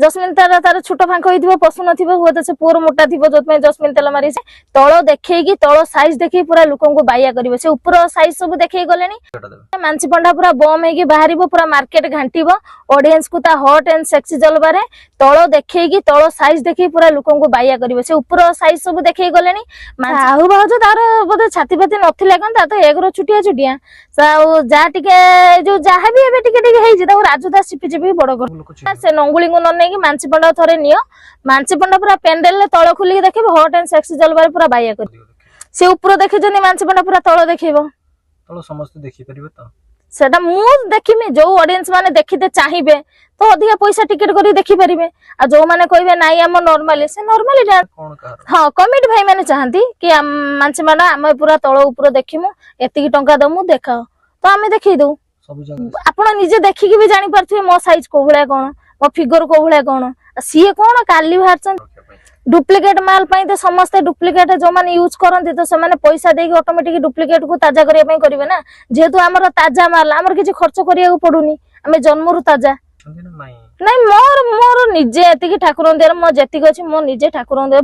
जस्मिन तेल तार छोट फांक होइथिबो पसु नथिबो हुए तो से पुअर मोटा थिबो जोतमे जस्मिन तेल मारी से तळ देखैकी तळ साइज देखै पूरा लोकन को बाया करिवो से ऊपर साइज सब देखै गलेनी मानसी पंडा पूरा बम हेकी बाहरिबो पूरा मार्केट घांटीबो ऑडियंस को ता हॉट एंड सेक्सी जलबारे तळ देखैकी तळ साइज देखै पूरा लोकन को बाया करिवो से ऊपर साइज सब देखै गलेनी आहु बहुत तार बोधे छाती पाती नथिला कन ता तो एगरो छुटिया छुटिया जा टिके जो जहा भी एबे टिके टिके हेई जे राजुदा सिपि जेबी बड़ कर से नंगुली को न कि मानसी पंडा थरे नियो मानसी पंडा पूरा पेंडेल तळ खुली देखिबो हॉट एंड सेक्सी जलबारे पूरा बाया कर से ऊपर देखि जनी मानसी पंडा पूरा तळ देखिबो तळ समस्त देखि परिबो त सेटा मु देखिमे जो ऑडियंस माने देखिते चाहिबे तो अधिका पैसा टिकट करी देखि परिबे आ जो माने कहबे नाइ हम नॉर्मली से नॉर्मली कोन कार हां कमेटी भाई माने चाहंती कि मानसी पंडा हम पूरा तळ ऊपर देखिमु एतिकी टंका दमु देखाओ तो हमें देखि दउ सब जगह आपण निजे देखि भी जानि परथि मो साइज को भले कोन मो फिगर को भले कोन सीए कोन काली भारचन डुप्लिकेट माल पाई तो समस्त डुप्लिकेट जो माने यूज करंती तो से माने पैसा देके ऑटोमेटिक डुप्लिकेट को ताजा करिया पई करिवे ना जेहेतु हमर ताजा माल हमर किछि खर्च करिया को पडुनी हमें जन्मरु ताजा नहीं मोर निजे एतिकी ठाकुर देर मो जेतिक अछि मो निजे ठाकुर देर